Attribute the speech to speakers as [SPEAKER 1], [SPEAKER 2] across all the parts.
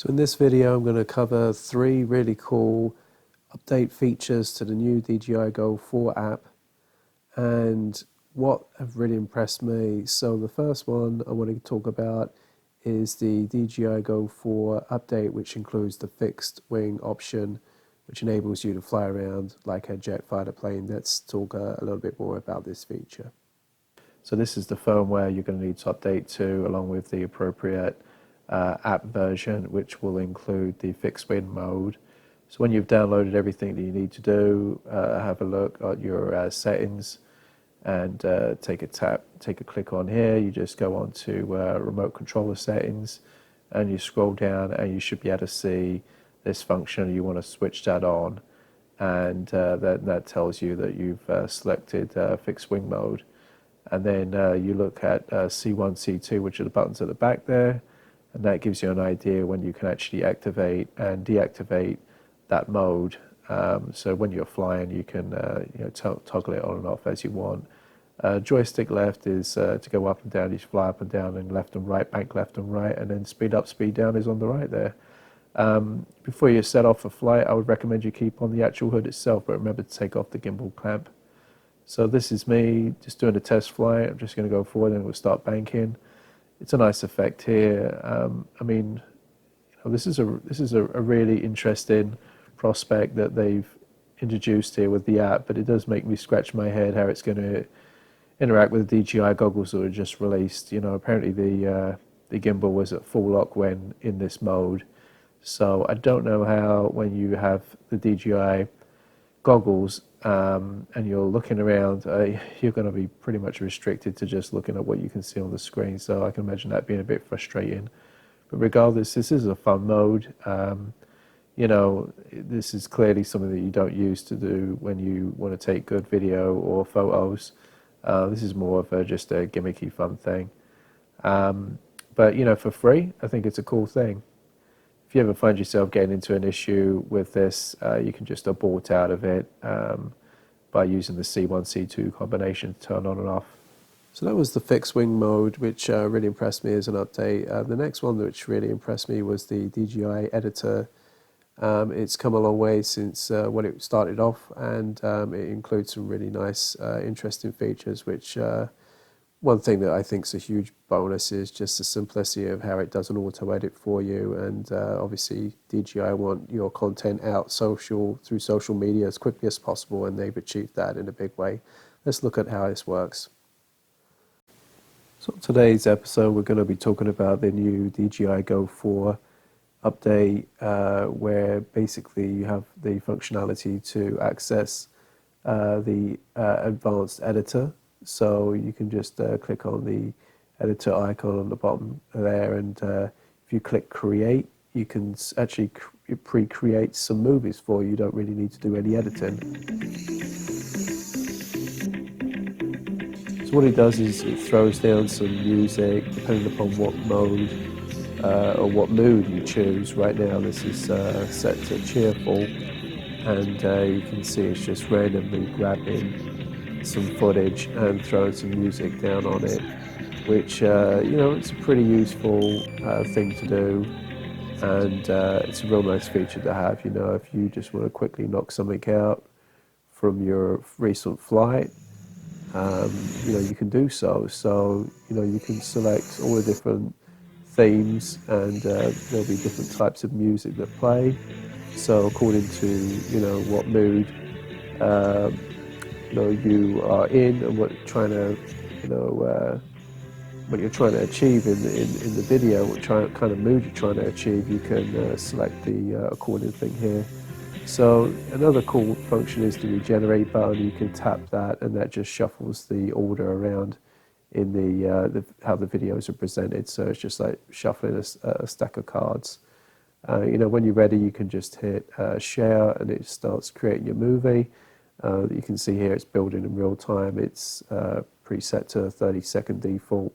[SPEAKER 1] So in this video I'm going to cover 3 really cool update features to the new DJI Go 4 app and what have really impressed me. So the first one I want to talk about is the DJI Go 4 update, which includes the fixed wing option, which enables you to fly around like a jet fighter plane. Let's talk a little bit more about this feature. So this is the firmware you're going to need to update to, along with the appropriate app version, which will include the fixed wing mode. So when you've downloaded everything that you need to do, have a look at your settings and take a click on here. You just go on to remote controller settings and you scroll down and you should be able to see this function. You want to switch that on, and that tells you that you've selected fixed wing mode. And then you look at C1, C2, which are the buttons at the back there, and that gives you an idea when you can actually activate and deactivate that mode. So when you're flying, you can toggle it on and off as you want. Joystick left is to go up and down. You fly up and down, and left and right, bank left and right, and then speed up, speed down is on the right there. Before you set off a flight, I would recommend you keep on the actual hood itself, but remember to take off the gimbal clamp. So this is me just doing a test flight. I'm just going to go forward and we'll start banking. It's a nice effect here. I mean, this is a really interesting prospect that they've introduced here with the app, but it does make me scratch my head how it's going to interact with the DJI goggles that were just released. Apparently the gimbal was at full lock when in this mode. So I don't know how, when you have the DJI goggles and you're looking around, you're going to be pretty much restricted to just looking at what you can see on the screen. So I can imagine that being a bit frustrating. But regardless, this is a fun mode. This is clearly something that you don't use to do when you want to take good video or photos. This is more of just a gimmicky fun thing. But for free, I think it's a cool thing. If you ever find yourself getting into an issue with this, you can just abort out of it by using the C1, C2 combination to turn on and off. So that was the fixed wing mode, which really impressed me as an update. The next one which really impressed me was the DJI editor. It's come a long way since when it started off, and it includes some really nice, interesting features, which one thing that I think is a huge bonus is just the simplicity of how it does an auto edit for you. And obviously DJI want your content out through social media as quickly as possible, and they've achieved that in a big way. Let's look at how this works. So in today's episode we're going to be talking about the new DJI Go 4 update, where basically you have the functionality to access the advanced editor. So you can just click on the editor icon on the bottom there, and if you click create, you can actually pre-create some movies for you. You don't really need to do any editing. So what it does is it throws down some music depending upon what mode or what mood you choose. Right now this is set to cheerful, and you can see it's just randomly grabbing some footage and throwing some music down on it, which it's a pretty useful thing to do, and it's a real nice feature to have. If you just want to quickly knock something out from your recent flight, you can do so. So you can select all the different themes, and there'll be different types of music that play. So according to what mood you are in and what you're trying to achieve in the video, what kind of mood you're trying to achieve, you can select the according thing here. So another cool function is the regenerate button. You can tap that, and that just shuffles the order around in the how the videos are presented. So it's just like shuffling a stack of cards. When you're ready, you can just hit share, and it starts creating your movie. You can see here it's building in real time. It's preset to a 30-second default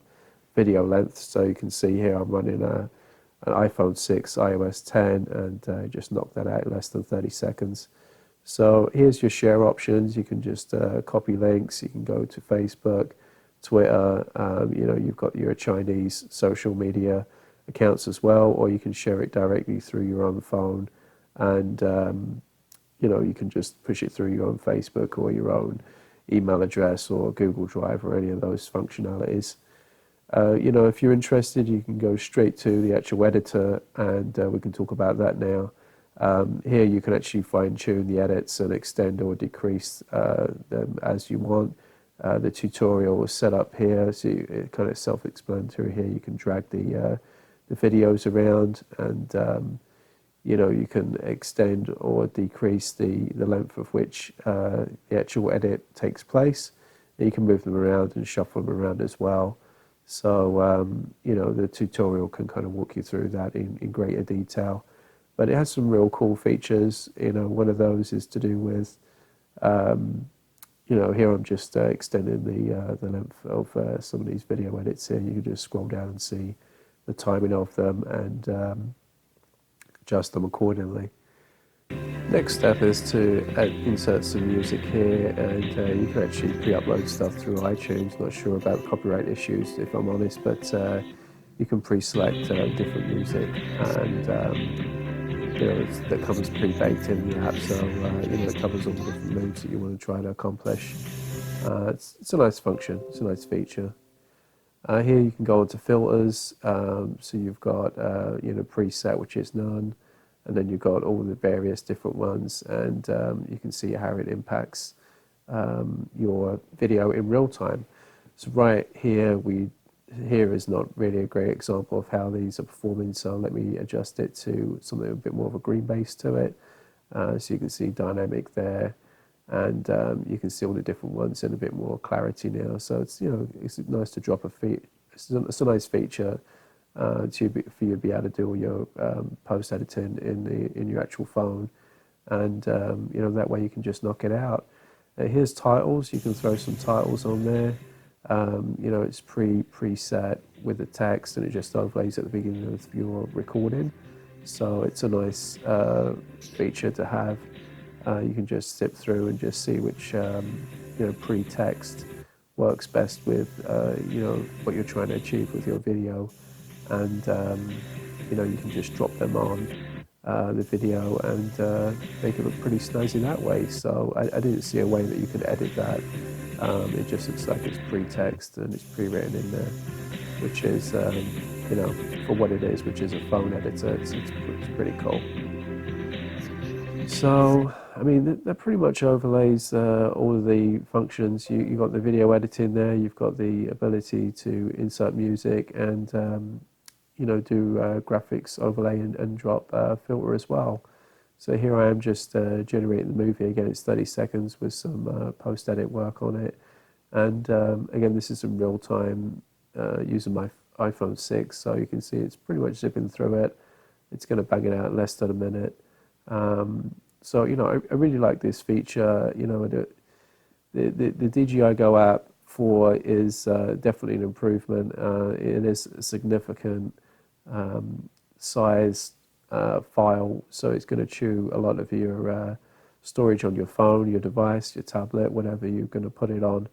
[SPEAKER 1] video length. So you can see here I'm running an iPhone 6 iOS 10, and just knocked that out in less than 30 seconds. So here's your share options. You can just copy links. You can go to Facebook, Twitter. You've got your Chinese social media accounts as well, or you can share it directly through your own phone, and you can just push it through your own Facebook or your own email address or Google Drive or any of those functionalities. If you're interested, you can go straight to the actual editor, and we can talk about that now. Here you can actually fine-tune the edits and extend or decrease them as you want. The tutorial is set up here, so it's kind of self-explanatory here. You can drag the videos around, and you can extend or decrease the length of which the actual edit takes place. And you can move them around and shuffle them around as well. So, the tutorial can kind of walk you through that in greater detail. But it has some real cool features. One of those is to do with, here I'm just extending the length of some of these video edits here. You can just scroll down and see the timing of them and adjust them accordingly. Next step is to insert some music here, and you can actually pre-upload stuff through iTunes. Not sure about copyright issues, if I'm honest, but you can pre-select different music, and that comes pre-baked in the app, so it covers all the different moods that you want to try to accomplish. It's a nice function. It's a nice feature. Here you can go into filters, so you've got preset, which is none. And then you've got all the various different ones, and you can see how it impacts your video in real time. So right here, here is not really a great example of how these are performing, so let me adjust it to something a bit more of a green base to it. So you can see dynamic there, and you can see all the different ones in a bit more clarity now. So it's it's nice to drop a feed. It's a nice feature. For you to be able to do all your post editing in your actual phone, and that way you can just knock it out. Here's titles. You can throw some titles on there. It's preset with the text, and it just overlays at the beginning of your recording. So it's a nice feature to have. You can just zip through and just see which pre-text works best with what you're trying to achieve with your video. And you can just drop them on the video and make it look pretty snazzy that way. So I didn't see a way that you could edit that. It just looks like it's pre-text and it's pre-written in there, which is for what it is, which is a phone editor. It's pretty cool. So I mean, that pretty much overlays all of the functions. You've got the video editing there. You've got the ability to insert music and do graphics overlay and drop filter as well. So here I am just generating the movie. Again, it's 30 seconds with some post-edit work on it. And again, this is in real time using my iPhone 6. So you can see it's pretty much zipping through it. It's going to bang it out in less than a minute. So, I really like this feature. The DJI Go app 4 is definitely an improvement. It is a significant size file, so it's going to chew a lot of your storage on your phone, your device, your tablet, whatever you're going to put it on.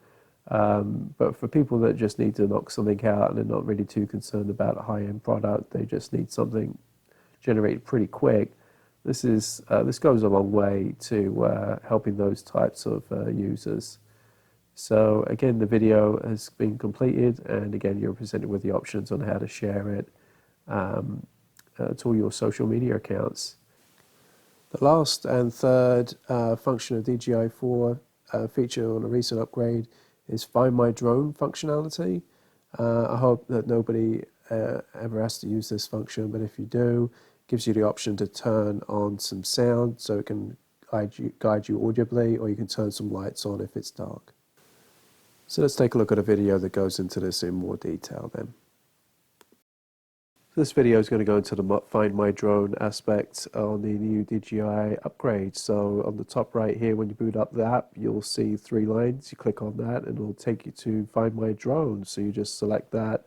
[SPEAKER 1] But for people that just need to knock something out and they're not really too concerned about a high-end product, they just need something generated pretty quick, this goes a long way to helping those types of users. So again, the video has been completed, and again, you're presented with the options on how to share it to all your social media accounts. The last and third function of DJI 4 feature on a recent upgrade is Find My Drone functionality. I hope that nobody ever has to use this function, but if you do, it gives you the option to turn on some sound so it can guide you audibly, or you can turn some lights on if it's dark. So let's take a look at a video that goes into this in more detail then. This video is going to go into the Find My Drone aspect on the new DJI upgrade. So on the top right here, when you boot up the app, you'll see 3 lines. You click on that and it'll take you to Find My Drone. So you just select that,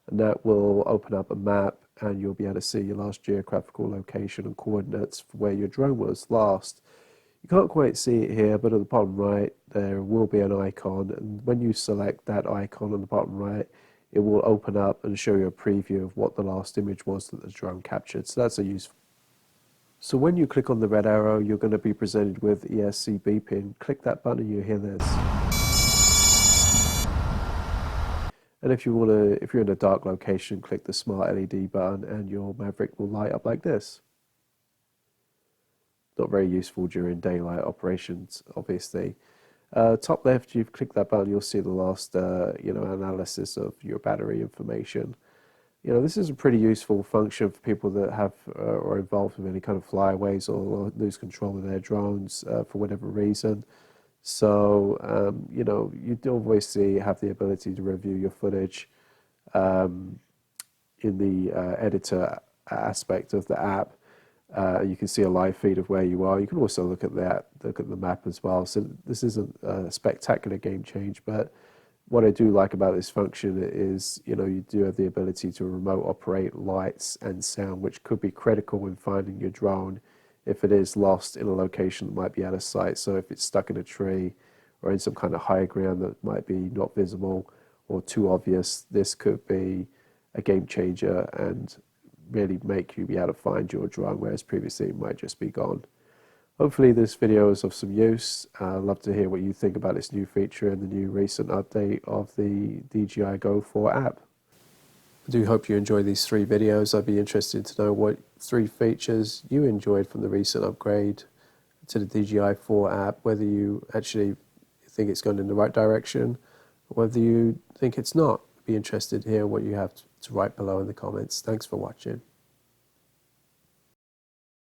[SPEAKER 1] and that will open up a map, and you'll be able to see your last geographical location and coordinates for where your drone was last. You can't quite see it here, but at the bottom right, there will be an icon. And when you select that icon on the bottom right, it will open up and show you a preview of what the last image was that the drone captured. So that's a useful. So when you click on the red arrow, you're going to be presented with ESC beeping. Click that button and you hear this. And if you're in a dark location, click the smart LED button and your Maverick will light up like this. Not very useful during daylight operations, obviously. Top left, you've clicked that button, you'll see the last analysis of your battery information. This is a pretty useful function for people that have or are involved with any kind of flyaways or lose control of their drones for whatever reason. So, you do obviously have the ability to review your footage in the editor aspect of the app. You can see a live feed of where you are. You can also look at the map as well. So this isn't a spectacular game change, but what I do like about this function is, you do have the ability to remote operate lights and sound, which could be critical in finding your drone if it is lost in a location that might be out of sight. So if it's stuck in a tree or in some kind of high ground that might be not visible or too obvious, this could be a game changer and really make you be able to find your drone, whereas previously it might just be gone. Hopefully this video is of some use. I'd love to hear what you think about this new feature and the new recent update of the DJI Go 4 app. I do hope you enjoy these 3 videos. I'd be interested to know what 3 features you enjoyed from the recent upgrade to the DJI 4 app, whether you actually think it's going in the right direction or whether you think it's not. I'd be interested to hear what you have to write below in the comments. Thanks for watching.